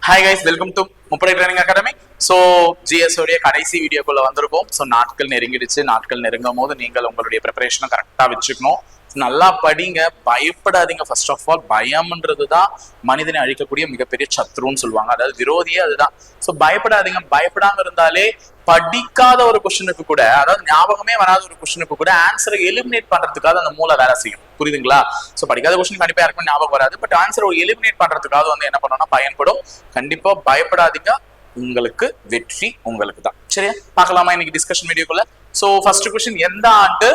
Hi guys, welcome to முப்படை training academy. So GS உடைய கடைசி வீடியோக்குள்ள வந்திருக்கோம். ஸோ நாட்கள் நெருங்கிடுச்சு. நாட்கள் நெருங்கும் போது நீங்கள் உங்களுடைய ப்ரிப்பரேஷனை கரெக்டாக வச்சுக்கணும். நல்லா படிங்க, பயப்படாதீங்க. ஃபர்ஸ்ட் ஆஃப் ஆல், பயம்ன்றது தான் மனிதனை அழிக்கக்கூடிய மிகப்பெரிய சத்ருன்னு சொல்லுவாங்க, அதாவது விரோதியே அதுதான். ஸோ பயப்படாதீங்க. பயப்படாம இருந்தாலே படிக்காத ஒரு கொஸ்டினுக்கு கூட, அதாவது ஞாபகமே வராத ஒரு கொஸ்டினுக்கு கூட ஆன்சரை எலிமினேட் பண்றதுக்காக அந்த மூளை வேலை செய்யும். புரியுதுங்களா? ஸோ படிக்காத கொஸ்டின் கண்டிப்பா யாருக்கும் ஞாபகம் வராது, பட் ஆன்சரை எலிமினேட் பண்றதுக்காக வந்து என்ன பண்ணணும்னா பயன்படும். கண்டிப்பா பயப்படாதீங்க, உங்களுக்கு வெற்றி உங்களுக்கு தான். சரியா? பார்க்கலாமா இன்னைக்கு டிஸ்கஷன் வீடியோக்குள்ள? சோ ஃபர்ஸ்ட் क्वेश्चन, எந்த ஆண்டு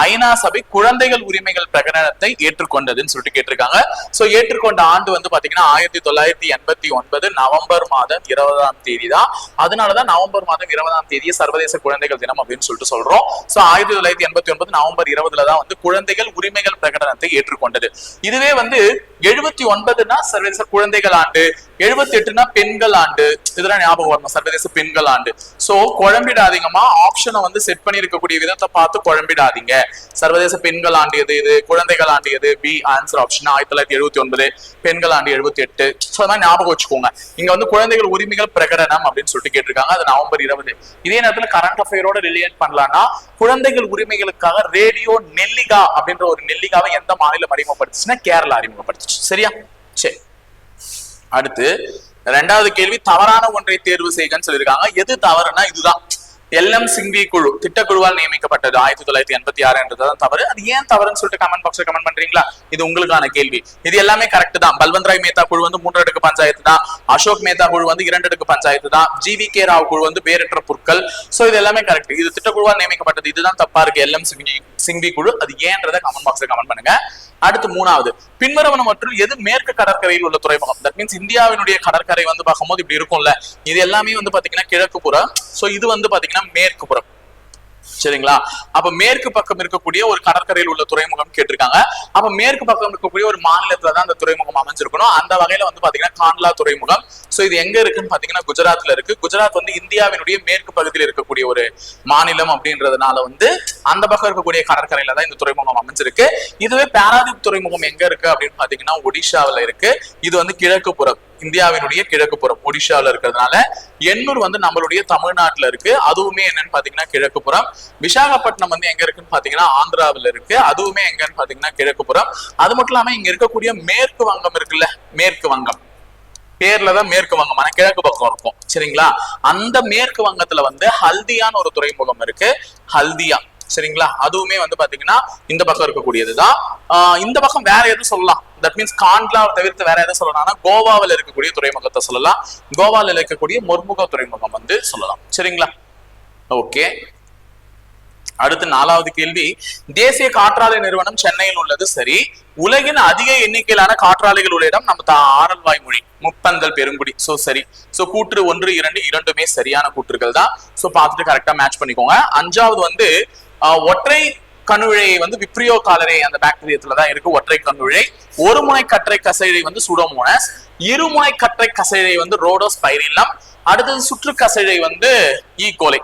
ஐநா சபை குழந்தைகள் உரிமைகள் பிரகடனத்தை ஏற்றுக்கொண்டதுன்னு சொல்லிட்டு கேட்டிருக்காங்க. சோ ஏற்றுக்கொண்ட ஆண்டு வந்து பாத்தீங்கன்னா 1989 நவம்பர் மாதம் 20ஆம் தேதி தான். அதனாலதான் நவம்பர் மாதம் 20ஆம் தேதியை சர்வதேச குழந்தைகள் தினம் அப்படின்னு சொல்லிட்டு சொல்றோம். சோ 1989 நவம்பர் 20 தான் வந்து குழந்தைகள் உரிமைகள் பிரகடனத்தை ஏற்றுக்கொண்டது. இதுவே வந்து 79னா சர்வதேச குழந்தைகள் ஆண்டு, 78னா பெண்கள் ஆண்டு. இதெல்லாம் ஞாபகம் வரணும், சர்வதேச பெண்கள் ஆண்டு. சோ குழம்பிடாதீங்கம்மா, ஆப்ஷனை வந்து செட் பண்ணி இருக்கக்கூடிய விதத்தை பார்த்து குழம்பிடாதீங்க. சர்வதேச பெண்கள் ஆண்டு எது, இது குழந்தைகள் ஆண்டு எது? பி ஆன்சர் ஆப்ஷன் 1979, பெண்கள் ஆண்டு 78. சோ அதான் ஞாபகம் வச்சுக்கோங்க. இங்க வந்து குழந்தைகள் உரிமைகள் பிரகடனம் அப்படின்னு சொல்லிட்டு கேட்டிருக்காங்க, அது நவம்பர் 20. இதே நேரத்துல கரண்ட் அஃபேரோட ரிலேட் பண்ணலாம்னா, குழந்தைகள் உரிமைகளுக்காக ரேடியோ நெல்லிகா அப்படின்ற ஒரு நெல்லிகாவை எந்த மாநிலம் அறிமுகப்படுத்துச்சுன்னா கேரளா அறிமுகப்படுத்துச்சு. சரியா? சரி, அடுத்து இரண்டாவது கேள்வி, தவறான ஒன்றை தேர்வு செய்கன்னு சொல்லியிருக்காங்க. எது தவறுனா இதுதான். எல்எம் சிங்வி குழு திட்டக்குழுவால் நியமிக்கப்பட்டது 1986 என்றதுதான் தவறு. அது ஏன் தவறுன்னு சொல்லிட்டு கமெண்ட் பாக்ஸ்ல கமெண்ட் பண்றீங்களா? இது உங்களுக்கான கேள்வி. இது எல்லாமே கரெக்ட் தான். பல்வந்த் ராய் மேத்தா குழு வந்து 3 அடுக்கு பஞ்சாயத்து தான். அசோக் மேத்தா குழு வந்து 2 அடுக்கு பஞ்சாயத்து தான். ஜிவி.கே. ராவ் குழு வந்து வேறற்ற புற்கள். சோ இது எல்லாமே கரெக்ட். இது திட்டக்குழுவால் நியமிக்கப்பட்டது, இதுதான் தப்பா இருக்கு. எல்எம் சிங்வி குழு, அது ஏன்றதை கமெண்ட் பாக்ஸ்ல கமெண்ட் பண்ணுங்க. அடுத்து மூணாவது, பின்வருவன மற்றும் எது மேற்கு கடற்கரையில் உள்ள துறைமுகம்? தட் மீன்ஸ் இந்தியாவினுடைய கடற்கரை வந்து பார்க்கும்போது இப்படி இருக்கும்ல, இது எல்லாமே வந்து பாத்தீங்கன்னா கிழக்கு புறம். சோ இது வந்து பாத்தீங்கன்னா மேற்கு புறம். சரிங்களா? அப்ப மேற்கு பக்கம் இருக்கக்கூடிய ஒரு கடற்கரையில் உள்ள துறைமுகம் கேட்டிருக்காங்க. அப்ப மேற்கு பக்கம் இருக்கக்கூடிய ஒரு மாநிலத்துலதான் அந்த துறைமுகம் அமைஞ்சிருக்கணும். அந்த வகையில வந்து பாத்தீங்கன்னா காண்ட்லா துறைமுகம். சோ இது எங்க இருக்குன்னு பாத்தீங்கன்னா குஜராத்ல இருக்கு. குஜராத் வந்து இந்தியாவினுடைய மேற்கு பகுதியில் இருக்கக்கூடிய ஒரு மாநிலம் அப்படின்றதுனால வந்து அந்த பக்கம் இருக்கக்கூடிய கடற்கரையில தான் இந்த துறைமுகம் அமைஞ்சிருக்கு. இதுவே பாராதீப் துறைமுகம் எங்க இருக்கு அப்படின்னு பாத்தீங்கன்னா ஒடிஷாவில இருக்கு. இது வந்து கிழக்கு புறம், இந்தியாவினுடைய கிழக்கு புறம் ஒடிஷாவில் இருக்கிறதுனால. எண்ணூர் வந்து நம்மளுடைய தமிழ்நாட்டுல இருக்கு, அதுவுமே என்னன்னு பாத்தீங்கன்னா கிழக்கு புறம். விசாகப்பட்டினம் வந்து எங்க இருக்குன்னு பாத்தீங்கன்னா ஆந்திராவில் இருக்கு, அதுவுமே எங்கன்னு பாத்தீங்கன்னா கிழக்கு புறம். அது மட்டும் இல்லாம இங்க இருக்கக்கூடிய மேற்கு வங்கம் இருக்குல்ல, மேற்கு வங்கம் பேர்லதான் மேற்கு வங்கம், ஆனா கிழக்கு பக்கம் இருக்கும். சரிங்களா? அந்த மேற்கு வங்கத்துல வந்து ஹல்தியான்னு ஒரு துறைமுகம் இருக்கு, ஹல்தியா. சரிங்களா? அதுவுமே வந்து பாத்தீங்கன்னா இந்த பக்கம் இருக்கக்கூடியதுதான். இந்த பக்கம் வேற எதுவும் சொல்லலாம். தட் மீன்ஸ் காண்ட்லா தவிர்த்து வேற எதை சொல்லலாம்னா கோவாவில் இருக்கக்கூடிய துறைமுகத்தை சொல்லலாம். கோவாவில் இருக்கக்கூடிய மொர்முகா துறைமுகம் வந்து சொல்லலாம். சரிங்களா? ஓகே, அடுத்து நாலாவது கேள்வி, தேசிய காற்றாலை நிறுவனம் சென்னையில் உள்ளது சரி. உலகின் அதிக எண்ணிக்கையிலான காற்றாலைகள் உள்ள இடம் நம்ம ஆரல்வாய்மொழி, முப்பந்தல், பெருங்குடி. சோ சரி. சோ கூற்று 1, 2 இரண்டுமே சரியான கூற்றுகள் தான். சோ பார்த்துட்டு கரெக்டா மேட்ச் பண்ணிக்கோங்க. அஞ்சாவது வந்து ஒற்றை கணுழை வந்து விப்ரியோ காலரே அந்த பாக்டீரியத்துலதான் இருக்கு. ஒற்றை கணுழை. ஒரு முனை கற்றை கசைழை வந்து சூடோமோனஸ். இருமுனை கற்றை கசைழை வந்து ரோடோஸ்பைரிலம். அடுத்தது சுற்று கசைழை வந்து ஈகோலை.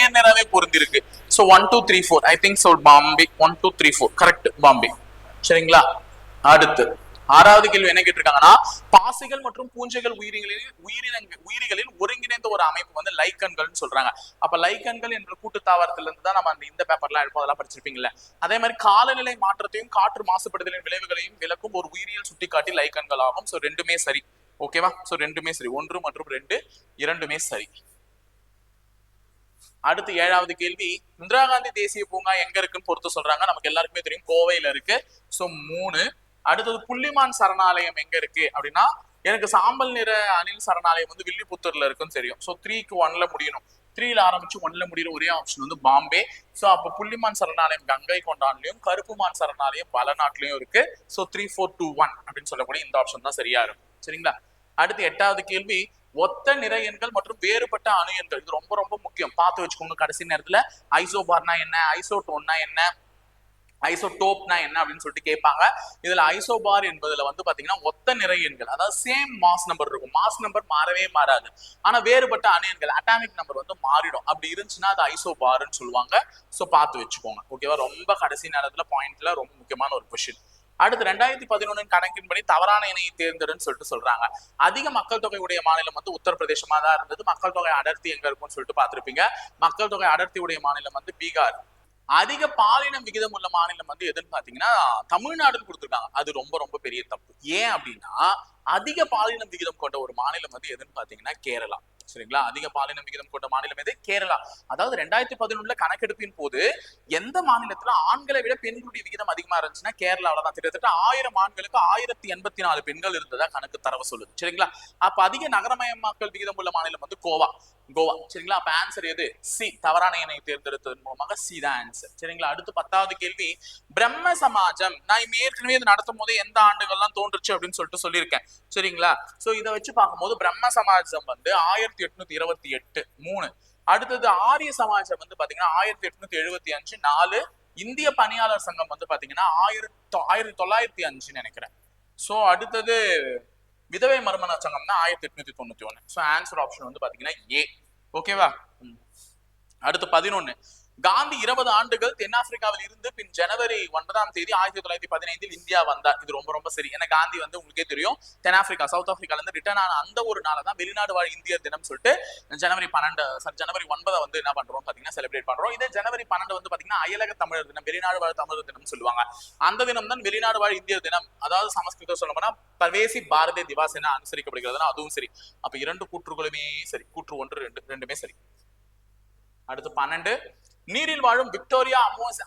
நேராவே பொருந்திருக்கு. So 1, 2, 3, 4 I think so Bombay. 1, 2, 3, 4 correct, Bombay. சரிங்களா? அடுத்து ஆறாவது கேள்வி என்ன கேட்டிருக்காங்கன்னா, பாசிகள் மற்றும் பூஞ்சைகள் உயிரிகளில் ஒருங்கிணைந்த ஒரு அமைப்பு வந்து லைக்கன்கள் சொல்றாங்க. அப்ப லைக்கன்கள் என்ற கூட்டு தாவரத்துல இருந்து தான் நம்ம இந்த பேப்பர்லாம் எடுப்போம், அதெல்லாம் படிச்சிருப்பீங்கல்ல. அதே மாதிரி காலநிலை மாற்றத்தையும் காற்று மாசுபடுதலின் விளைவுகளையும் விளக்கும் ஒரு உயிரியல் சுட்டிக்காட்டி லைக்கன்கள் ஆகும். சோ ரெண்டுமே சரி. ஓகேவா? சோ ரெண்டுமே சரி. 1 மற்றும் 2 இரண்டுமே சரி. அடுத்து ஏழாவது கேள்வி, இந்திரா காந்தி தேசிய பூங்கா எங்க இருக்குன்னு பொறுத்து சொல்றாங்க. நமக்கு எல்லாருக்குமே தெரியும், கோவையில இருக்கு. சோ 3. அடுத்தது புள்ளிமான் சரணாலயம் எங்க இருக்கு அப்படின்னா, எனக்கு சாம்பல் நிற அணில் சரணாலயம் வந்து வில்லிபுத்தூர்ல இருக்குன்னு தெரியும். சோ 3க்கு 1ல முடியணும். 3ல ஆரம்பிச்சு 1ல முடிகிற ஒரே ஆப்ஷன் வந்து பாம்பே. சோ அப்ப புள்ளிமான் சரணாலயம் கங்கை கொண்டான்லயும், கருப்புமான் சரணாலயம் பலநாட்டிலையும் இருக்கு. சோ 3, 4, 2, 1 அப்படின்னு சொல்லக்கூடிய இந்த ஆப்ஷன் தான் சரியா இருக்கும். சரிங்களா? அடுத்து எட்டாவது கேள்வி, ஒத்த நிற எண்கள் மற்றும் வேறுபட்ட அணு எண்கள். இது ரொம்ப ரொம்ப முக்கியம், பார்த்து வச்சுக்கோங்க. கடைசி நேரத்துல ஐசோபார்னா என்ன, ஐசோடோன்னா என்ன, ஐசோடோப்னா என்ன அப்படின்னு சொல்லிட்டு கேட்பாங்க. இதுல ஐசோபார் என்பதுல வந்து பாத்தீங்கன்னா ஒத்த நிறை எண்கள், அதாவது சேம் மாஸ் நம்பர் இருக்கும். மாஸ் நம்பர் மாறவே மாறாது, ஆனா வேறுபட்ட அணு எண்கள் அட்டாமிக் நம்பர் வந்து மாறிடும். அப்படி இருந்துச்சுன்னா அது ஐசோபார்னு சொல்லுவாங்க. சோ பார்த்து வச்சுக்கோங்க. ஓகேவா? ரொம்ப கடைசி நேரத்துல பாயிண்ட்ல ரொம்ப முக்கியமான ஒரு கொஸ்டின். அடுத்து 2011 கணக்கின்படி தவறான இணையை தேர்ந்தெடுன்னு சொல்லிட்டு சொல்றாங்க. அதிக மக்கள் தொகை உடைய மாநிலம் வந்து உத்தரப்பிரதேசமா தான் இருந்தது. மக்கள் தொகை அடர்த்தி எங்க இருக்கும்னு சொல்லிட்டு பார்த்திருப்பீங்க. மக்கள் தொகை அடர்த்தி உடைய மாநிலம் வந்து பீகார். அதிக பாலினம் விகிதம் உள்ள மாநிலம் வந்து எதுன்னு பாத்தீங்கன்னா தமிழ்நாடுன்னு கொடுத்துருக்காங்க. அது ரொம்ப ரொம்ப பெரிய தப்பு. ஏன் அப்படின்னா அதிக பாலினம் விகிதம் கொண்ட ஒரு மாநிலம் வந்து எதுன்னு பாத்தீங்கன்னா கேரளா. சரிங்களா? அதிக பாலினம் விகிதம் கொண்ட மாநிலம் எது? கேரளா. அதாவது 2011 கணக்கெடுப்பின் போது எந்த மாநிலத்துல ஆண்களை விட பெண்களுடைய விகிதம் அதிகமா இருந்துச்சுன்னா கேரளாவில தான். கிட்டத்தட்ட 1000 ஆண்களுக்கு 1084 பெண்கள் இருந்ததா கணக்கு தரவு சொல்லுது. சரிங்களா? அப்ப அதிக நகரமயமாக்கல் விகிதம் உள்ள மாநிலம் வந்து கோவா. சரிங்களா? அப்ப ஆன்சர் எது? சி. தவறான இணை தேர்ந்தெடுத்ததன் மூலமாக சி தான் ஆன்சர். சரிங்களா? அடுத்து 10வது கேள்வி, பிரம்ம சமாஜம் நான் ஏற்கனவே இது நடத்தும் போது எந்த ஆண்டுகள்லாம் தோன்றுச்சு அப்படின்னு சொல்லிட்டு சொல்லியிருக்கேன். சரிங்களா? சோ இதை வச்சு பார்க்கும்போது பிரம்ம சமாஜம் வந்து 1828 3. அடுத்தது ஆரிய சமாஜம் வந்து பாத்தீங்கன்னா 1875 4. இந்திய பணியாளர் சங்கம் வந்து பாத்தீங்கன்னா 1905 நினைக்கிறேன். சோ அடுத்தது விதவை மறுமண சங்கம்னா 1891. சோ ஆன்சர் ஆப்ஷன் வந்து பாத்தீங்கன்னா ஏ. ஓகேவா? அடுத்து 11, காந்தி 20 ஆண்டுகள் தென்னாப்பிரிக்காவில் இருந்து பின் ஜனவரி 9ஆம் தேதி 1915 இந்தியா வந்தார். இது ரொம்ப ரொம்ப சரி. ஏன்னா காந்தி வந்து உங்களுக்கே தெரியும் தென்னாப்பிரிக்கா சவுத் ஆப்பிரிக்கால இருந்து ரிட்டர்ன் ஆன அந்த ஒரு நாளை தான் வெளிநாடு வாழ் இந்தியர் தினம் சொல்லிட்டு ஜனவரி 9 வந்து என்ன பண்றோம் பாத்தீங்கன்னா செலிப்ரேட் பண்றோம். இதே ஜனவரி 12 வந்து பாத்தீங்கன்னா அயலக தமிழர் தினம், வெளிநாடு வாழ் தமிழர் தினம் சொல்லுவாங்க. அந்த தினம் தான் வெளிநாடு வாழ் இந்தியர் தினம். அதாவது சமஸ்கிருதம் சொல்ல போனா பர்வேசி பாரதிய திவாஸ் என அனுசரிக்கப்படுகிறதுனா அதுவும் சரி. அப்ப 2 கூற்றுகளுமே சரி. கூற்று 1 2 ரெண்டுமே சரி. அடுத்து 12, நீரில் வாழும் விக்டோரியா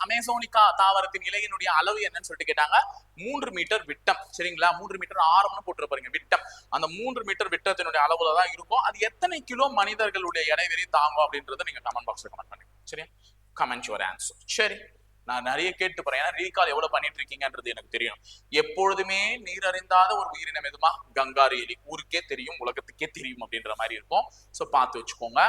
அமேசோனிகா தாவரத்தின் இலையினுடைய அளவு என்னன்னு சொல்லிட்டு கேட்டாங்க. 3 மீட்டர் விட்டம். சரிங்களா? 3 மீட்டர் ஆரம்னு போட்டு பாருங்க விட்டம். அந்த 3 மீட்டர் விட்டத்தினுடைய அளவுல தான் இருக்கும். அது எத்தனை கிலோ மனிதர்களுடைய எடை வரை தாங்கும் அப்படின்றத நீங்க கமெண்ட் பாக்ஸ்ல கமெண்ட் பண்ணுங்க. சரி, கமெண்ட் யுவர் ஆன்சர். சரி, நான் நிறைய கேட்டு போறேன். ஏன்னா ரீகால் எவ்வளவு பண்ணிட்டு இருக்கீங்கன்றது எனக்கு தெரியும். எப்பொழுதுமே நீர் அறிந்தாத ஒரு உயிரினம் எதுமா? கங்காரு எலி. ஊருக்கே தெரியும், உலகத்துக்கே தெரியும் அப்படின்ற மாதிரி இருக்கும். சோ பார்த்து வச்சுக்கோங்க.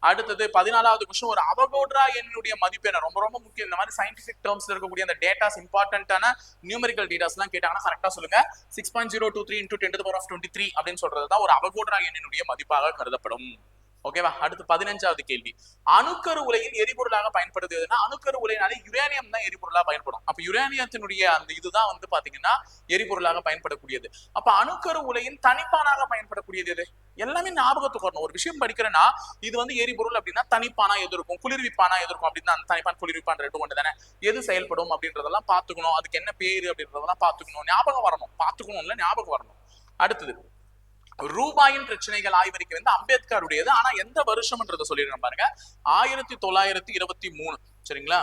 அடுத்தது 14வது கொஸ்டின், ஒரு அவகோட்ரா எண்ணுடைய மதிப்பு என்ன? ரொம்ப ரொம்ப முக்கியம். இந்த மாதிரி சயின்டிபிக் டேர்ம்ஸ்ல இருக்கக்கூடிய அந்த டேட்டாஸ், இம்பார்ட்டன்டான நியூமெரிக்கல் டேட்டாஸ் எல்லாம் கேட்டாங்கன்னா கரெக்டா சொல்லுங்க. 6.023 × 10⁻23 அப்படின்னு சொல்றதுதான் ஒரு அவகோட்ரா எண்ணினுடைய மதிப்பாக கருதப்படும். ஓகேவா? அடுத்து 15வது கேள்வி, அணுக்கரு உலையில் எரிபொருளாக பயன்படுத்துதுன்னா அணுக்கரு உலையினாலே யுரேனியம் தான் எரிபொருளாக பயன்படும். அப்ப யுரேனியத்தினுடைய அந்த இதுதான் வந்து பாத்தீங்கன்னா எரிபொருளாக பயன்படக்கூடியது. அப்ப அணுக்கரு உலையின் தனிப்பானாக பயன்படக்கூடியது எது? எல்லாமே ஞாபகத்துக்கு வரணும். ஒரு விஷயம் படிக்கிறேன்னா இது வந்து எரிபொருள் அப்படின்னா தனிப்பானா எது இருக்கும், குளிர்விப்பானா எது இருக்கும் அப்படின்னா அந்த தனிப்பான் குளிர்விப்பான் ரெண்டு ஒன்று தானே. எது செயல்படும் அப்படின்றதெல்லாம் பாத்துக்கணும். அதுக்கு என்ன பேரு அப்படின்றதெல்லாம் பாத்துக்கணும். ஞாபகம் வரணும். பாத்துக்கணும் இல்ல, ஞாபகம் வரணும். அடுத்தது ரூபாயின் பிரச்சனைகள் ஆய்வறிக்கை வந்து அம்பேத்கருடையது. ஆனா எந்த வருஷம்ன்றத சொல்லிடுறேன் பாருங்க. 1923. சரிங்களா?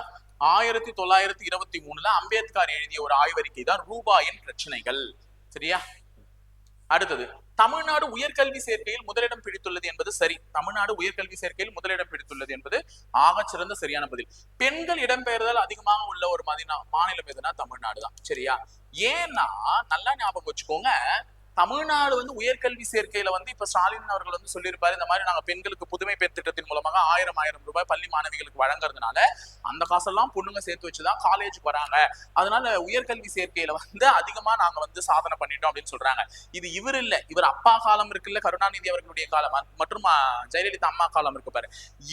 1923 அம்பேத்கர் எழுதிய ஒரு ஆய்வறிக்கை தான் ரூபாயின் பிரச்சனைகள். சரியா? அடுத்தது, தமிழ்நாடு உயர்கல்வி சேர்க்கையில் முதலிடம் பிடித்துள்ளது என்பது சரி. தமிழ்நாடு உயர்கல்வி சேர்க்கையில் முதலிடம் பிடித்துள்ளது என்பது ஆகச்சிறந்த சரியான பதில். பெண்கள் இடம்பெயர்தல் அதிகமாக உள்ள ஒரு மாநிலம் எதுனா தமிழ்நாடு தான். சரியா? ஏன்னா நல்லா ஞாபகம் வச்சுக்கோங்க, தமிழ்நாடு வந்து உயர்கல்வி சேர்க்கையில வந்து இப்ப ஸ்டாலின் அவர்கள் வந்து சொல்லியிருப்பாரு, இந்த மாதிரி நாங்க பெண்களுக்கு புதுமை பெண் திட்டத்தின் மூலமாக 1000 ரூபாய் பள்ளி மாணவிகளுக்கு வழங்குறதுனால அந்த காசெல்லாம் பொண்ணுங்க சேர்த்து வச்சுதான் காலேஜுக்கு வராங்க. அதனால உயர்கல்வி சேர்க்கையில வந்து அதிகமா நாங்க வந்து சாதனை பண்ணிட்டோம் அப்படின்னு சொல்றாங்க. இது இவர் இல்ல, இவர் அப்பா காலம் இருக்குல்ல, கருணாநிதி அவர்களுடைய காலம் மற்றும் ஜெயலலிதா அம்மா காலம் இருக்கு பாரு,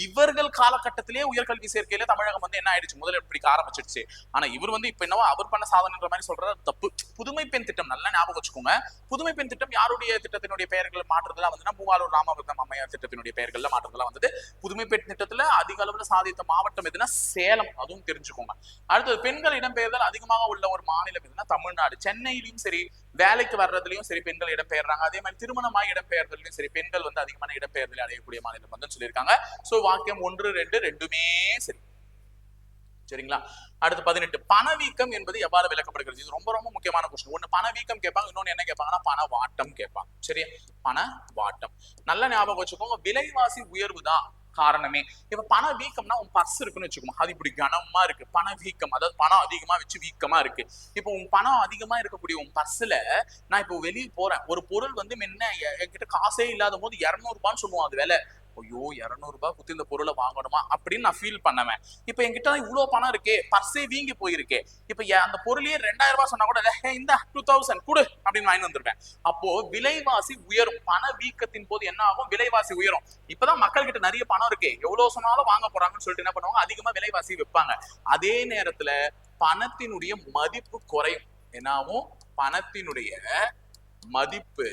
இவர்கள் காலகட்டத்திலேயே உயர்கல்வி சேர்க்கையில தமிழகம் வந்து என்ன ஆயிடுச்சு, முதலிடம் பிடிக்க ஆரம்பிச்சிருச்சு. ஆனா இவர் வந்து இப்ப என்னவோ அவர் பண்ண சாதனைன்ற மாதிரி சொல்றது தப்பு. புதுமை பெண் திட்டம் நல்லா ஞாபகம் வச்சுக்கோங்க. புதுமை பெண் திட்டம் யாருடைய திட்டத்தினுடைய பெயர்கள் மாற்றதெல்லாம் வந்து மூவாலூர் ராமபுரம் அம்மையார் திட்டத்தினுடைய பெயர்கள்ல மாற்றதெல்லாம் வந்து புதுமை பெண் திட்டத்துல அதிக அளவுல சாதித்த மாவட்டம் எதுனா சேலம். அதுவும் தெரிஞ்சுக்கோங்க. அடுத்தது, பெண்கள் இடம்பெயர்தல் அதிகமாக உள்ள ஒரு மாநிலம் எதுனா தமிழ்நாடு. சென்னையிலும் சரி, வேலைக்கு வர்றதுலயும் சரி பெண்கள் இடம்பெயர்றாங்க. அதே மாதிரி திருமணமாய் இடம்பெயர்தலையும் சரி பெண்கள் வந்து அதிகமான இடம்பெயர்தலை அடையக்கூடிய மாநிலம் வந்து சொல்லியிருக்காங்க. சோ வாக்கியம் 1 2 ரெண்டுமே சரி. சரிங்களா? அடுத்து 18, பணவீக்கம் என்பது எவ்வாறு விளக்கப்படுகிறது? இது ரொம்ப ரொம்ப முக்கியமான கொஸ்டின். ஒண்ணு பணவீக்கம் கேட்பாங்க, இன்னொன்னு என்ன கேட்பாங்கன்னா பணவாட்டம் கேட்பாங்க. சரியா? பணவாட்டம் நல்லா ஞாபகம் வச்சுக்கோங்க. விலைவாசி உயர்வு தான் காரணமே. இப்ப பண வீக்கம்னா உன் பர்ஸ் இருக்குன்னு வச்சுக்கோங்க, அது இப்படி கனமா இருக்கு. பண வீக்கம் அதாவது பணம் அதிகமா வச்சு வீக்கமா இருக்கு. இப்போ உன் பணம் அதிகமா இருக்கக்கூடிய உன் பர்ஸ்ல நான் இப்போ வெளியே போறேன், ஒரு பொருள் வந்து முன்ன என்கிட்ட காசே இல்லாத போது 200 ரூபான்னு சொல்லுவோம் அது விலை. ஐயோ 200 ரூபாய் குத்தி இந்த பொருளை வாங்கணுமா அப்படின்னு நான் ஃபீல் பண்ணுவேன். இப்ப என்கிட்ட இவ்வளவு பணம் இருக்கே, பர்ஸே வீங்கி போயிருக்கே, இப்ப அந்த பொருளையே 2000 ரூபாய் சொன்னா கூட இந்த 2000 கொடு அப்படின்னு வாங்கி வந்துருவேன். அப்போ விலைவாசி உயரும். பண வீக்கத்தின் போது என்ன ஆகும்? விலைவாசி உயரும். இப்பதான் மக்கள் கிட்ட நிறைய பணம் இருக்கே, எவ்வளவு சொன்னாலும் வாங்க போறாங்கன்னு சொல்லிட்டு என்ன பண்ணுவாங்க, அதிகமா விலைவாசி வைப்பாங்க. அதே நேரத்துல பணத்தினுடைய மதிப்பு குறையும். என்னாகும்? பணத்தினுடைய மதிப்பு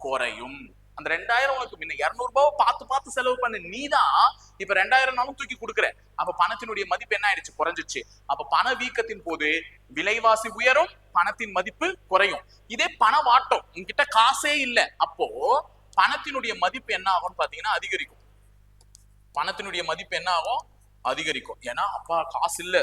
குறையும். அந்த 2000 உனக்கு முன்ன 200 ரூபாவை பார்த்து பார்த்து செலவு பண்ணு, நீதான் இப்ப 2000 தூக்கி கொடுக்குற. அப்ப பணத்தினுடைய மதிப்பு என்ன ஆயிடுச்சு? குறைஞ்சிச்சு. அப்ப பண வீக்கத்தின் போது விலைவாசி உயரும், பணத்தின் மதிப்பு குறையும். இதே பணவாட்டம், உங்ககிட்ட காசே இல்ல, அப்போ பணத்தினுடைய மதிப்பு என்ன ஆகும்னு பாத்தீங்கன்னா அதிகரிக்கும். பணத்தினுடைய மதிப்பு என்ன ஆகும்? அதிகரிக்கும். ஏன்னா அப்பா காசு இல்ல,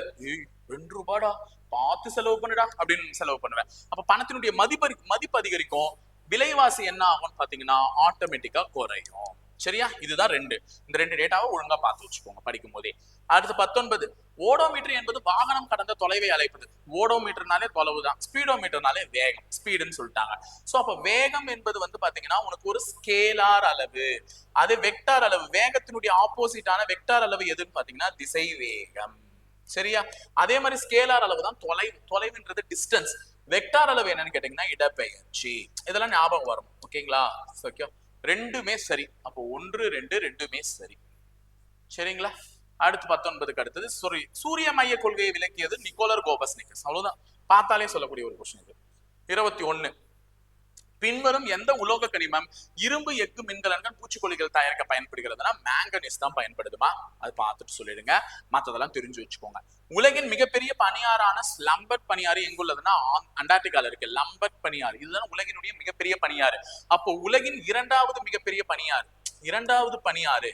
2 ரூபாடா, பார்த்து செலவு பண்ணுடா அப்படின்னு செலவு பண்ணுவேன். அப்ப பணத்தினுடைய மதிப்பு அதிகரிக்கும், விலைவாசி என்ன ஆகும்னு பாத்தீங்கன்னா ஆட்டோமேட்டிக்கா குறையும். சரியா? இதுதான் ரெண்டு. இந்த ரெண்டு டேட்டாவை ஒழுங்கா பார்த்து வச்சுக்கோங்க படிக்கும் போதே. அடுத்து 19, ஓடோமீட்டர் என்பது வாகனம் கடந்த தொலைவை அழைப்பது. ஓடோமீட்டர்னாலே தொலைவு தான், ஸ்பீடோமீட்டர்னாலே வேகம், ஸ்பீடுன்னு சொல்லிட்டாங்க. சோ அப்ப வேகம் என்பது வந்து பாத்தீங்கன்னா உனக்கு ஒரு ஸ்கேலார் அளவு. அது வெக்டார் அளவு, வேகத்தினுடைய ஆப்போசிட்டான வெக்டார் அளவு எதுன்னு பாத்தீங்கன்னா திசை வேகம். சரியா? அதே மாதிரி ஸ்கேலார் அளவு தான் தொலைவு. தொலைவுன்றது டிஸ்டன்ஸ். வெக்டார் அளவு என்னன்னு கேட்டீங்கன்னா இடப்பெயர்ச்சி. இதெல்லாம் ஞாபகம் வரும். ஓகேங்களா? ஓகே, ரெண்டுமே சரி. அப்போ 1, 2 ரெண்டுமே சரி. சரிங்களா? அடுத்து 19க்கு அடுத்தது சூரிய மைய கொள்கையை விளக்கியது நிக்கோலர் கோபர்னிக்கஸ். அவ்வளவுதான், பார்த்தாலே சொல்லக்கூடிய ஒரு கொஸ்டின் இது. 21, பின்வரும் எந்த உலோக கனிமம் இரும்பு எஃகு மின்கலன்கள் பூச்சிக்கொல்லிகள் தயாரிக்க பயன்படுகிறதுனா மேங்கனீஸ் தான் பயன்படுதுமா. அது பார்த்துட்டு சொல்லிடுங்க, மற்றதெல்லாம் தெரிஞ்சு வச்சுக்கோங்க. உலகின் மிகப்பெரிய பனியாறான லம்பர்ட் பனியாறு எங்குள்ளதுன்னா அண்டார்டிகால இருக்கு. லம்பர்ட் பனியாறு இதுதான் உலகினுடைய மிகப்பெரிய பனியாறு. அப்போ உலகின் இரண்டாவது பனியாறு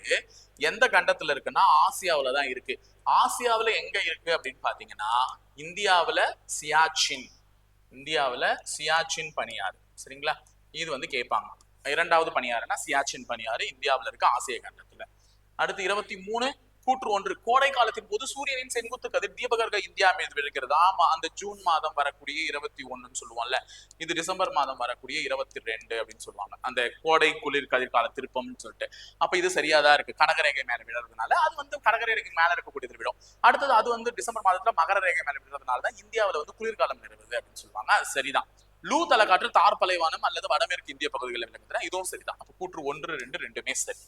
எந்த கண்டத்துல இருக்குன்னா ஆசியாவில தான் இருக்கு. ஆசியாவில எங்க இருக்கு அப்படின்னு பாத்தீங்கன்னா இந்தியாவில சியாச்சின் பனியாறு. சரிங்களா? இது வந்து கேட்பாங்க. இரண்டாவது பனியாறுனா சியாச்சின் பனியாறு இந்தியாவில இருக்க ஆசிய கண்டத்துல. அடுத்து 23, கூற்று 1, கோடை காலத்தின் போது சூரியனின் செங்குத்து கதிர் தீபகற்ப இந்தியா மீது விழுகிறது. ஆமா, அந்த ஜூன் மாதம் வரக்கூடிய 21ன்னு சொல்லுவோம்ல, இது டிசம்பர் மாதம் வரக்கூடிய 22 அப்படின்னு சொல்லுவாங்க. அந்த கோடை குளிர் கதிர்கால திருப்பம்னு சொல்லிட்டு. அப்ப இது சரியாதான் இருக்கு. கடகரேகை மேல விழுறதுனால அது வந்து கடகரேகை மேல இருக்கக்கூடியது விடும். அடுத்தது அது வந்து டிசம்பர் மாதத்துல மகர ரேகை மேல விழுறதுனாலதான் இந்தியாவில வந்து குளிர்காலம் நிறுவுது அப்படின்னு சொல்லுவாங்க. அது சரிதான். லூ தலைக்காற்று தார் பலைவானம் அல்லது வடமேற்கு இந்திய பகுதிகளில் விளக்குதுன்னா இதுவும் சரிதான். அப்ப கூற்று 1, 2 ரெண்டுமே சரி.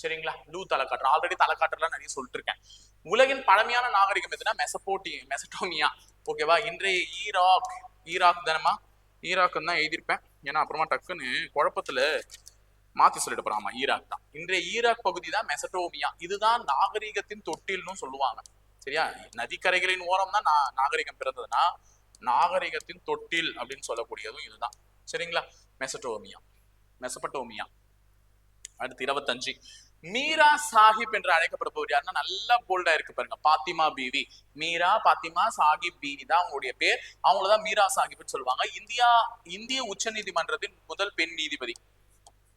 சரிங்களா? லூ தலைக்காற்று, ஆல்ரெடி தலைக்காற்றுலாம் நிறைய சொல்லிட்டு இருக்கேன். உலகின் பழமையான நாகரிகம் எதுனா மெசடோமியா. ஓகேவா? இன்றைய ஈராக் தானமா, ஈராக் தான் எழுதியிருப்பேன். ஏன்னா அப்புறமா டக்குன்னு குழப்பத்துல மாத்தி சொல்லிட்டு போறாமா. ஈராக் தான். இன்றைய ஈராக் பகுதி தான் மெசடோமியா. இதுதான் நாகரிகத்தின் தொட்டில்னு சொல்லுவாங்க. சரியா? நதிக்கரைகளின் ஓரம் தான் நாகரிகம் பிறந்ததுன்னா நாகரிகத்தின் தொட்டில் அப்படின்னு சொல்லக்கூடியதும் இதுதான். சரிங்களா? மெசபடோமியா. அடுத்து 25, மீரா சாஹிப் என்று அழைக்கப்படுபவர் யாருன்னா நல்லா போல்டா இருக்கு பாருங்க, பாத்திமா பீவி. பாத்திமா சாஹிப் பீவி தான் அவங்களுடைய பேர். அவங்களதான் மீரா சாஹிப்னு சொல்லுவாங்க. இந்திய உச்ச நீதிமன்றத்தின் முதல் பெண் நீதிபதி.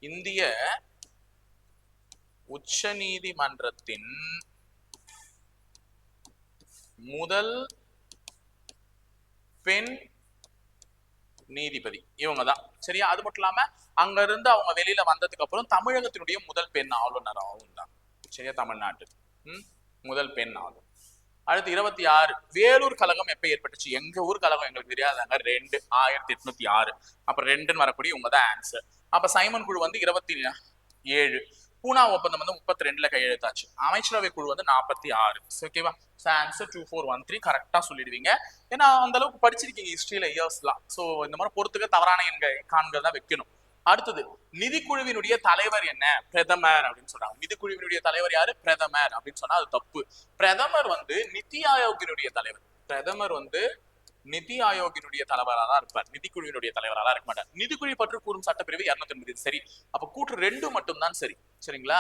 இந்திய உச்ச நீதிமன்றத்தின் முதல் பெண் நீதிபதி இவங்கதான். சரியா? அது மட்டும் இல்லாம அங்க இருந்து அவங்க வெளியில வந்ததுக்கு அப்புறம் தமிழகத்தினுடைய முதல் பெண் ஆளுநராகவும் தான். சரியா? தமிழ்நாட்டு முதல் பெண் ஆளுநர். அடுத்து 26, வேலூர் கழகம் எப்ப ஏற்பட்டுச்சு? எங்க ஊர் கழகம் எங்களுக்கு தெரியாதாங்க. 1806. அப்ப 2ன்னு வரக்கூடிய இவங்கதான் ஆன்சர். அப்ப சைமன் குழு வந்து 27, பூனா ஒப்பந்தம் வந்து 32ல கையெழுத்தாச்சு. அமைச்சரவை குழு வந்து 46. ஓகேவா? ஆன்சர் 2413 கரெக்டா சொல்லிடுவீங்க. ஏன்னா அந்த அளவுக்கு படிச்சிருக்கீங்க ஹிஸ்டரியில இயர்ஸ்லாம். சோ இந்த மாதிரி பொறுத்துக்க தவறான காண்கள் தான் வைக்கணும். அடுத்தது நிதிக்குழுவினுடைய தலைவர் என்ன? பிரதமர் அப்படின்னு சொல்றாங்க. நிதிக்குழுவினுடைய தலைவர் யாரு? பிரதமர் அப்படின்னு சொன்னா அது தப்பு. பிரதமர் வந்து நிதி ஆயோக்கினுடைய தலைவர். பிரதமர் வந்து நிதி ஆயோக்கினுடைய தலைவராக தான் இருப்பார், நிதிக்குழுவினுடைய தலைவராக இருக்க மாட்டார். நிதிக்குழு பற்றி கூறும் சட்டப்பிரிவு 280 சரி. அப்ப கூற்று 2 மட்டும் தான் சரி. சரிங்களா?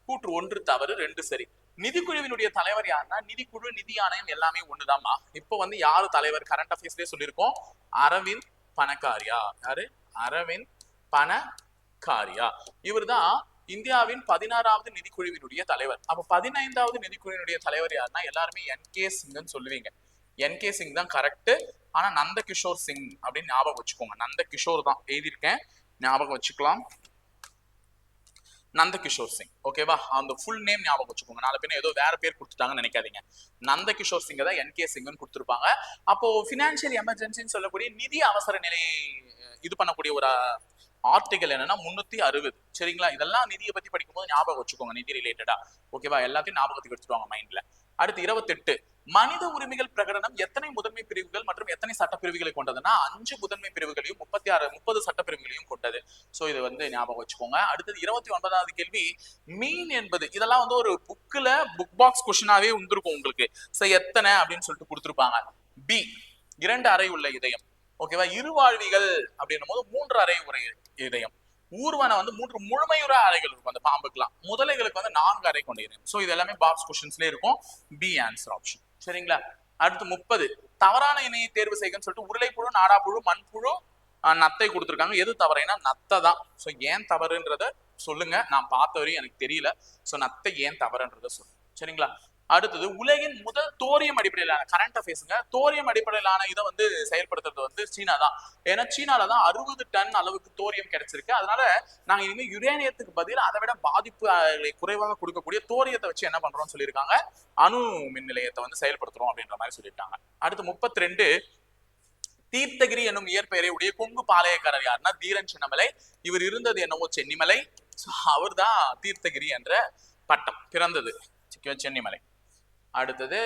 கூற்று 1 தவறு, 2 சரி. நிதிக்குழுவினுடைய தலைவர் யாருன்னா நிதிக்குழு, நிதி ஆணையம் எல்லாமே ஒண்ணுதான்மா. இப்போ வந்து யாரு தலைவர்? கரண்ட் அஃபேர்ஸ்லயே சொல்லியிருக்கோம், அரவிந்த் பனகாரியா. யாரு? அரவிந்த் பனகாரியா. இவர் தான் இந்தியாவின் 16வது நிதிக்குழுவினுடைய தலைவர். அப்ப 15வது நிதிக்குழுவினுடைய தலைவர் யாருன்னா எல்லாருமே என்.கே. சிங்னு சொல்லுவீங்க. என்.கே. சிங் தான் கரெக்ட். ஆனா நந்தகிஷோர் சிங் அப்படின்னு ஞாபகம் வச்சுக்கோங்க. நந்தகிஷோர் தான் எழுதியிருக்கேன், ஞாபகம் வச்சுக்கலாம். நந்தகிஷோர் சிங். ஓகேவா? அந்த ஃபுல் நேம் ஞாபகம் வச்சுக்கோங்க. நாலு பேர் ஏதோ வேற பேர் கொடுத்துட்டாங்கன்னு நினைக்காதீங்க. நந்தகிஷோர் சிங் தான் என்.கே. சிங்னு கொடுத்துருப்பாங்க. அப்போ பினான்சியல் எமர்ஜென்சின்னு சொல்லக்கூடிய நிதி அவசர நிலையை இது பண்ணக்கூடிய ஒரு ஆர்டிகல் என்னன்னா 360. சரிங்களா? இதெல்லாம் நிதியை பத்தி படிக்கும்போது ஞாபகம் வச்சுக்கோங்க, நிதி ரிலேட்டடா. ஓகேவா? எல்லாத்தையும் ஞாபகத்துக்கு எடுத்துருவாங்க மைண்ட்ல. அடுத்து 28, மனித உரிமைகள் பிரகடனம் எத்தனை முதன்மை பிரிவுகள் மற்றும் எத்தனை சட்டப்பிரிவுகளை கொண்டதுன்னா 5 முதன்மை பிரிவுகளையும் 30 சட்டப்பிரிவுகளையும் கொண்டது. சோ இது வந்து ஞாபகம் வச்சுக்கோங்க. அடுத்தது 29வது கேள்வி, மீன் என்பது, இதெல்லாம் வந்து ஒரு புக் பாக்ஸ் கொஸ்டினாவே வந்திருக்கும் உங்களுக்கு. சோ எத்தனை அப்படின்னு சொல்லிட்டு கொடுத்துருப்பாங்க. பி 2 அறை உள்ள இதயம். ஓகேவா. இருவாழ்விகள் அப்படின்னும் போது 3 அறை உரை இதயம். ஊர்வன வந்து 3 முழுமையுற அறைகள் இருக்கும் அந்த பாம்புக்குலாம். முதலைகளுக்கு வந்து 4 அறை கொண்ட இதயம். சோ இது எல்லாமே பாக்ஸ் கொஸ்டின்ஸ்ல இருக்கும். B answer option. சரிங்களா. அடுத்து 30, தவறான இணையை தேர்வு செய்யன்னு சொல்லிட்டு உருளைப்புழு, நாடாப்புழு, மண்புழு, நத்தை கொடுத்துருக்காங்க. எது தவறுனா நத்தை தான். சோ ஏன் தவறுன்றத சொல்லுங்க. நான் பார்த்த வரையும் எனக்கு தெரியல. சோ நத்தை ஏன் தவறுன்றத சொல்லுங்க. சரிங்களா. அடுத்தது, உலகின் முதல் தோரியம் அடிப்படையிலான கரண்ட் அஃபேர்ஸ்ங்க. தோரியம் அடிப்படையிலான இதை வந்து செயல்படுத்துறது வந்து சீனா தான். ஏன்னா சீனால தான் 60 டன் அளவுக்கு தோரியம் கிடைச்சிருக்கு. அதனால நாங்க இனிமே யுரேனியத்துக்கு பதில் அதை விட பாதிப்பு குறைவாக கொடுக்கக்கூடிய தோரியத்தை வச்சு என்ன பண்றோம்னு சொல்லியிருக்காங்க. அணு மின் நிலையத்தை வந்து செயல்படுத்துறோம் அப்படின்ற மாதிரி சொல்லியிருக்காங்க. அடுத்து 32, தீர்த்தகிரி என்னும் இயற்பெயரை உடைய கொங்கு பாளையக்காரர் யாருன்னா தீரன் சின்னமலை. இவர் இருந்தது என்னவோ சென்னிமலை. அவர் தான் தீர்த்தகிரி என்ற பட்டம் பிறந்தது சென்னிமலை. அடுத்தது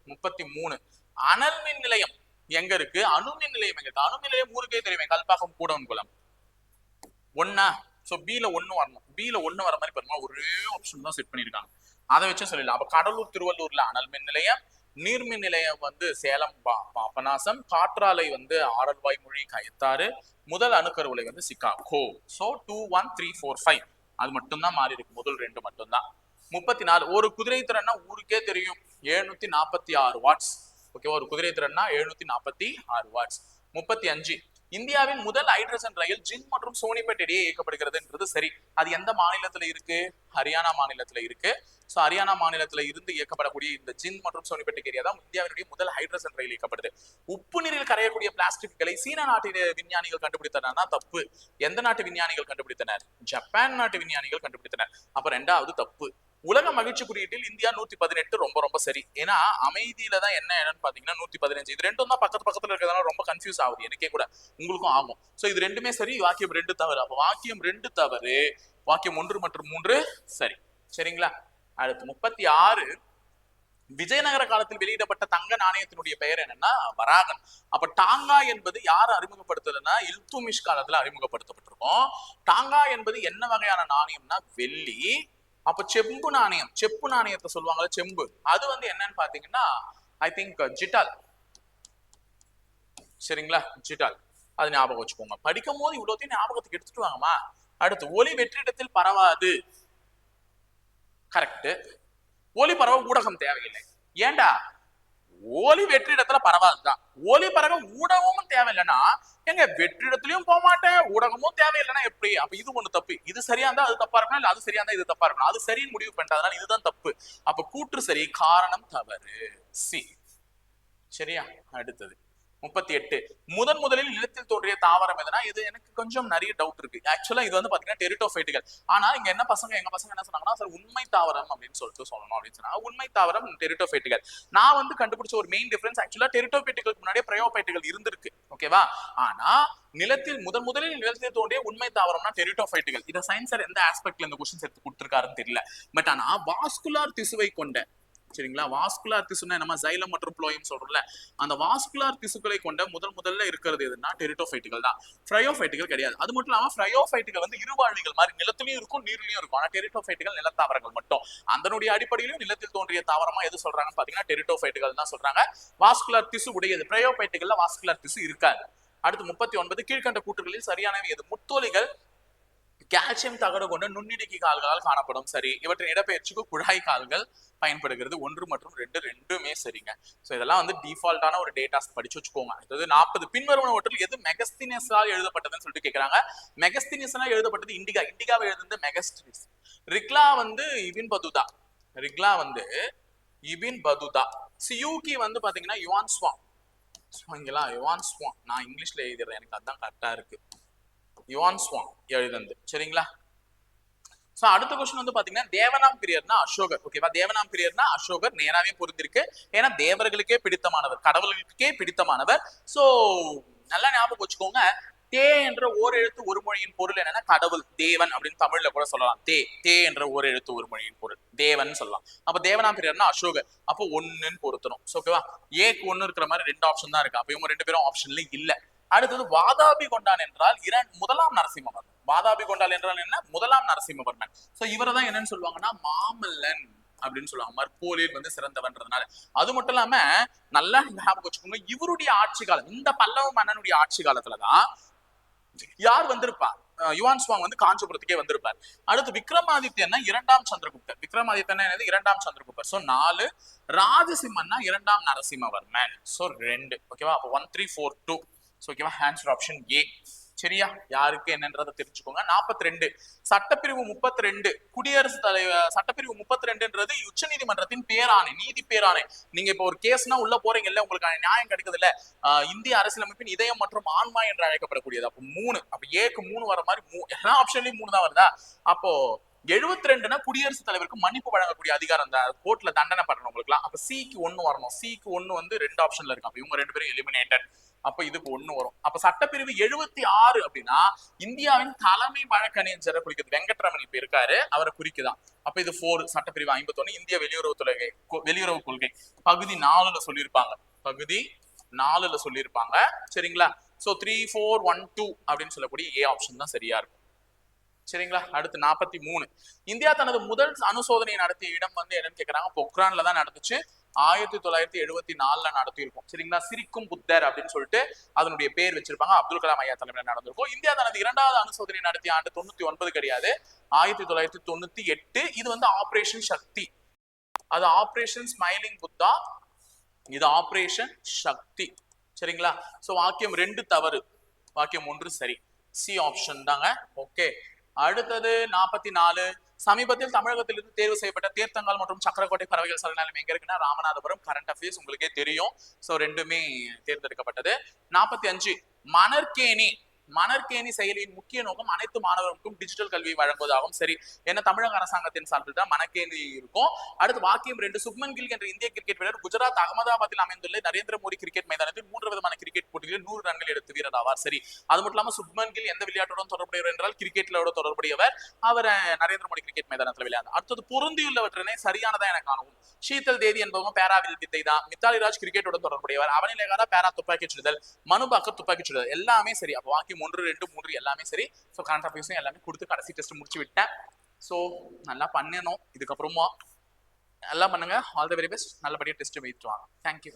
33, அனல் மின் நிலையம் எங்க இருக்கு, அணு மின் நிலையம் எங்க இருக்கு? அணு மின் நிலையம் ஊருக்கே தெரியுமே, கல்பாக்கம், கூடவன்குளம். ஒன்னா. சோ பீல 1 வரணும். பீல 1 வர மாதிரி பாருங்க, ஒரே ஆப்ஷன் தான் செட் பண்ணிருக்காங்க. அதை வச்சு சொல்லிடலாம். அப்ப கடலூர் திருவள்ளூர்ல அனல் மின் நிலையம், நீர்மின் நிலையம் வந்து சேலம் பாபநாசம், காற்றாலை வந்து ஆரல்வாய்மொழி கயத்தாறு, முதல் அணுக்கருவிலை வந்து சிகாகோ. சோ 2 1 3 4 5 அது மட்டும் தான் மாறி இருக்கு. முதல் 2 மட்டும் தான். 34, ஒரு குதிரை திறன்னா ஊருக்கே தெரியும் 746 வாட்ஸ். ஓகேவா. ஒரு குதிரை திறன்னா 746 வாட்ஸ். 35, இந்தியாவின் முதல் ஹைட்ரஜன் ரயில் ஜின் மற்றும் சோனிபட் இடையே இயக்கப்படுகிறதுன்றது சரி. அது எந்த மாநிலத்துல இருக்கு? ஹரியானா மாநிலத்துல இருக்கு. சோ ஹரியானா மாநிலத்துல இருந்து இயக்கப்படக்கூடிய இந்த ஜின் மற்றும் சோனிபட் ஏரியா தான் இந்தியாவினுடைய முதல் ஹைட்ரஜன் ரயில் இயக்கப்படுது. உப்பு நீரில் கரையக்கூடிய பிளாஸ்டிக்களை சீன நாட்டு விஞ்ஞானிகள் கண்டுபிடித்தனா தப்பு. எந்த நாட்டு விஞ்ஞானிகள் கண்டுபிடித்தனர்? ஜப்பான் நாட்டு விஞ்ஞானிகள் கண்டுபிடித்தனர். அப்ப 2வது தப்பு. உலக மகிழ்ச்சி குறியீட்டில் இந்தியா 118 ரொம்ப ரொம்ப சரி. ஏன்னா அமைதியில தான் என்னன்னு பாத்தீங்கன்னா 115. இது ரெண்டும் தான் பக்கத்துல இருக்கிறதால ரொம்ப கன்ஃபியூஸ் ஆகுது எனக்கே கூட, உங்களுக்கும் ஆகும். சோ இது ரெண்டுமே சரி, வாக்கியம் 2 தவறு. அப்ப வாக்கியம் 2 தவறு, வாக்கியம் 1 மற்றும் 3 சரி. சரிங்களா. அடுத்து 36, விஜயநகர காலத்தில் வெளியிடப்பட்ட தங்க நாணயத்தினுடைய பெயர் என்னன்னா வராகன். அப்ப டாங்கா என்பது யார் அறிமுகப்படுத்துறதுன்னா இல்துமிஷ் காலத்துல அறிமுகப்படுத்தப்பட்டிருக்கும். டாங்கா என்பது என்ன வகையான நாணயம்னா வெள்ளி. அப்ப செம்பு நாணயம், செப்பு நாணயத்தை சொல்லுவாங்கல்ல செம்பு, அது வந்து என்னன்னு பாத்தீங்கன்னா ஐ திங்க் ஜிட்டால். சரிங்களா. ஜிட்டால். அது ஞாபகம் வச்சுக்கோங்க. படிக்கும் போது இவ்வளோத்தையும் ஞாபகத்துக்கு எடுத்துட்டு வாங்கம்மா. அடுத்து, ஒலி வெற்றிடத்தில் பரவாது. கரெக்ட். ஒலி பரவ ஊடகம் தேவையில்லை. ஏண்டா? ஒலி வெற்றிடத்துல பரவாதுதான். ஒலி பரவ ஊடகமும் தேவையில்லைன்னா எங்க வெற்றிடத்திலயும் போக மாட்டேன், ஊடகமும் தேவையில்லைன்னா எப்படி? அப்ப இது ஒண்ணு தப்பு. இது சரியா இருந்தா அது தப்பா இருக்கணும், இல்ல அது சரியா இருந்தா இது தப்பா இருக்கணும். அது சரின்னு முடிவு பண்ணிட்டு அதனால இதுதான் தப்பு. அப்ப கூற்று சரி, காரணம் தவறு. சி. சரியா. அடுத்தது 38, முதலில் நிலத்தில் தோன்றிய தாவரம் எதுனா, இது எனக்கு கொஞ்சம் நிறைய டவுட் இருக்கு. ஆக்சுவலா இது வந்து பாத்தீங்கன்னா டெரிட்டோஃபைட்டுகள். ஆனா இங்க எங்க பசங்க என்ன சொன்னாங்கன்னா சார் உண்மை தாவரம் அப்படின்னு சொல்லிட்டு சொல்லணும் அப்படின்னு சொன்னாங்க. உண்மை தாவரம் டெரிட்டோஃபைட்டுகள். நான் வந்து கண்டுபிடிச்ச ஒரு மெயின் டிஃபரன்ஸ், ஆக்சுவலா டெரிட்டோஃபைட்டுகளுக்கு முன்னாடியே பிரயோபைட்டுகள் இருந்திருக்கு. ஓகேவா. ஆனா முதலில் நிலத்தில் தோன்றிய உண்மை தாவரம்னா டெரிட்டோஃபைட்டுகள். இதை சயின்ஸர் எந்த ஆஸ்பெக்ட்ல இந்த கொஸ்டின்ஸ் எடுத்து கொடுத்திருக்காருன்னு தெரியல. பட் ஆனா வாஸ்குலார் திசுவை கொண்ட, சரிங்களா, வாஸ்குலார் திசுனா நம்ம சைலம் மற்றும் புளோயம் சொல்றோம்ல, அந்த வாஸ்குலார் திசுக்களை கொண்ட முதல்ல இருக்கிறது எதுனா டெரிட்டோஃபைட்டுகள் தான். ஃப்ரையோஃபைட்டுகள் கிடையாது. அது மட்டும் இல்லாம ஃப்ரையோஃபைட்டுகள் வந்து இருவாழ்விகள் மாதிரி நிலத்திலயும் இருக்கும் நீர்லயும் இருக்கும். ஆனா டெரிட்டோஃபைட்டுகள் நிலத்தாவரங்கள் மட்டும். அதனுடைய அடிப்படையிலும் நிலத்தில் தோன்றிய தாவரமா எது சொல்றாங்கன்னு பாத்தீங்கன்னா டெரிட்டோஃபைட்டுகள் தான் சொல்றாங்க. வாஸ்குலார் திசு உடையது. ஃப்ரையோஃபைட்டுகள்ல வாஸ்குலார் திசு இருக்காது. அடுத்து 39, கீழ்கண்ட கூற்றுகளில் சரியானவை எது? முத்தோலிகள் கால்சியம் தகடு கொண்ட நுண்ணிடுக்கி கால்களால் காணப்படும். சரி. இவற்றின் இடப்பெயர்ச்சிக்கு குழாய் கால்கள் பயன்படுகிறது. 1 மற்றும் 2 ரெண்டுமே சரிங்க. சோ இதெல்லாம் வந்து டிஃபால்ட்டான ஒரு டேட்டாஸ் படிச்சு வச்சுக்கோங்க. அதாவது 40, பின்வருவனவற்றில் எது மெகஸ்தீனியஸால் எழுதப்பட்டதுன்னு சொல்லிட்டு கேக்குறாங்க. மெகஸ்தீனியஸால் எழுதப்பட்டது இண்டிகா. இண்டிகாவை எழுதுனது மெகஸ்தீனியஸ். ரிக்லா வந்து இபின் பதுதா. சியூகி வந்து பாத்தீங்கன்னா யுவான் ஸ்வாங். யுவான் ஸ்வாங். நான் இங்கிலீஷ்ல எழுதிடுறேன், எனக்கு அதான் கரெக்டா இருக்கு. யுவான் ஸ்வாங் எழுதுனது. சரிங்களா. சோ அடுத்த क्वेश्चन வந்து பாத்தீங்கன்னா தேவனாம் பிரியர்னா அசோகர். ஓகேவா. தேவனாம் பிரியர்னா அசோகர் நேராவே பொருந்திருக்கு. ஏன்னா தேவர்களுக்கே பிடித்தமானவர், கடவுளுக்கே பிடித்தமானவர். சோ நல்லா ஞாபகம் வச்சுக்கோங்க. தே என்ற ஓர் எழுத்து ஒரு மொழியின் பொருள் என்னன்னா கடவுள், தேவன் அப்படின்னு தமிழ்ல கூட சொல்லலாம். தே என்ற ஓர் எழுத்து ஒரு மொழியின் பொருள் தேவன் சொல்லலாம். அப்ப தேவனாம் பெரியர்னா அசோகர், அப்போ ஒண்ணுன்னு பொருத்தணும். ஓகேவா? ஏக்கு ஒண்ணு இருக்கிற மாதிரி 2 ஆப்ஷன் தான் இருக்கு. அப்ப இவங்க 2 பேரும் ஆப்ஷன்ல இல்ல. அடுத்தது வாதாபி கொண்டான் என்றால் முதலாம் நரசிம்மவர்மன். வாதாபி கொண்டான் என்றால் என்ன? முதலாம் நரசிம்மவர்மன். சோ இவரை தான் என்னன்னு சொல்லுவாங்கன்னா மாமல்லன் அப்படின்னு சொல்லுவாங்க. மற்போலில் சிறந்தவன்றதுனால. அது மட்டும் இல்லாம நல்லா ஞாபகம் வச்சுக்கோங்க, இவருடைய ஆட்சி காலம், இந்த பல்லவ மன்னனுடைய ஆட்சி காலத்துலதான் யார் வந்திருப்பா? யுவான் சுவாங் காஞ்சிபுரத்துக்கே வந்திருப்பார். அடுத்து விக்ரமாதித்யன்னா 2ஆம் சந்திரகுப்தர். விக்ரமாதித்யன்னா என்னது? 2ஆம் சந்திரகுப்தர். சோ 4. ராஜசிம்மன்னா 2ஆம் நரசிம்மவர்மன். சோ 2. ஓகேவா? அப்ப 1 3 4 2. ஓகேவா? Answer option A. சரியா? யாருக்கு என்னன்றதை தெரிஞ்சுக்கோங்க. 42 சட்டப்பிரிவு 32 குடியரசுத் தலைவர் சட்டப்பிரிவு 32ன்றது உச்ச நீதிமன்றத்தின் பேராணை, நீதி பேராணை. நீங்க இப்ப ஒரு கேஸ்னா உள்ள போறீங்கல்ல, உங்களுக்கு நியாயம் கிடைக்குது இல்ல, இந்திய அரசியலமைப்பின் இதயம் மற்றும் ஆன்மா என்று அழைக்கப்படக்கூடியது. அப்போ 3, அப்ப ஏக்கு 3 வர மாதிரி எல்லா ஆப்ஷன்லயும் 3 தான் வருதா? அப்போ 72னா குடியரசுத் தலைவருக்கு மன்னிப்பு வழங்கக்கூடிய அதிகாரம் தான், கோர்ட்ல தண்டனை பண்றவங்களுக்குலாம். அப்ப சிக்கு 1 வரணும். சிக்கு 1 2 ஆப்ஷன்ல இருக்கு. அப்ப இவங்க 2 பேரும் எலிமினேட்டட். அப்ப இதுக்கு 1 வரும். அப்ப சட்டப்பிரிவு 76 அப்படின்னா இந்தியாவின் தலைமை வழக்கறிஞரை குறிக்கிறது. வெங்கட்ரமணி இப்ப இருக்காரு, அவரை குறிக்குதான். அப்ப இது 4. சட்டப்பிரிவு 51 இந்திய வெளியுறவு கொள்கை பகுதி 4ல சொல்லியிருப்பாங்க. பகுதி 4ல சொல்லியிருப்பாங்க. சரிங்களா? சோ 3 4 1 2 அப்படின்னு சொல்லக்கூடிய ஏ ஆப்ஷன் தான் சரியா இருக்கும். சரிங்களா? அடுத்து 43 இந்தியா தனது முதல் அணுசோதனை நடத்திய இடம் என்னன்னு கேக்குறாங்க. பொக்ரான்ல தான் நடந்துச்சு. 1974ல நடத்தியிருக்கும். சரிங்களா? சிரிக்கும் புத்தர் அப்படின்னு சொல்லிட்டு அதனுடைய பேர் வச்சிருப்பாங்க. அப்துல் கலாம் ஐயா தலைமையில நடந்திருக்கும். இந்தியா தனது 2வது அணுசோதனை நடத்திய ஆண்டு 99 கிடையாது, 1998. இது ஆபரேஷன் சக்தி. அது ஆபரேஷன் ஸ்மைலிங் புத்தா, இது ஆபரேஷன் சக்தி. சரிங்களா? சோ வாக்கியம் 2 தவறு, வாக்கியம் 1 சரி. சி ஆப்ஷன் தாங்க. ஓகே. அடுத்தது 44 சமீபத்தில் தமிழகத்திலிருந்து தேர்வு செய்யப்பட்ட தீர்த்தங்கால் மற்றும் சக்கரக்கோட்டை பறவைகள் சரணாலயம் எங்க இருக்குன்னா ராமநாதபுரம். கரண்ட் அஃபேர்ஸ் உங்களுக்கே தெரியும். சோ 2மே தேர்ந்தெடுக்கப்பட்டது. 45 மணற்கேணி செயலியின் முக்கிய நோக்கம் அனைத்து மாணவர்களுக்கும் டிஜிட்டல் கல்வியை வழங்குவதாகவும். சரி, ஏன்னா தமிழக அரசாங்கத்தின் சார்பில் தான் மணற்கேணி இருக்கும். அடுத்து வாக்கியம் 2 சுப்மன் கில் என்ற இந்திய கிரிக்கெட் வீரர் குஜராத் அகமதாபாத்தில் அமைந்துள்ள நரேந்திர மோடி கிரிக்கெட் மைதானத்தில் 3 விதமான கிரிக்கெட் போட்டிகளில் 100 ரன்கள் எடுத்து வீரர் ஆவார். சரி, அது மட்டும் இல்லாம சுப்மன் கில் எந்த விளையாட்டுடன் தொடர்புடையவர் என்றால் கிரிக்கெட்லோட தொடர்புடையவர். அவர் நரேந்திர மோடி கிரிக்கெட் மைதானத்தில் விளையாடுறார். அடுத்தது பொருந்தியுள்ளவற்றினை சரியானதா என காணவும். ஷீதல் தேதி என்பவங்க பேராவில் வித்தை தான். மித்தாலி ராஜ் கிரிக்கெட்டுடன் தொடர்புடையவர். அவனிலேகாரா பேரா துப்பாக்கி சுடுதல், மனு பாக்கர் துப்பாக்கி சுடுதல். எல்லாமே சரி. அப்ப வாக்கியம் 1 2 3 எல்லாமே சரி. ஸோ கரண்ட் அஃபேர்ஸும் எல்லாமே கொடுத்து கடைசி டெஸ்ட் முடிச்சு விட்டேன். ஸோ நல்லா பண்ணணும். இதுக்கப்புறமா நல்லா பண்ணுங்க. All the very best. நல்லபடியாக டெஸ்ட் வைத்து வாங்க. தேங்க்யூ.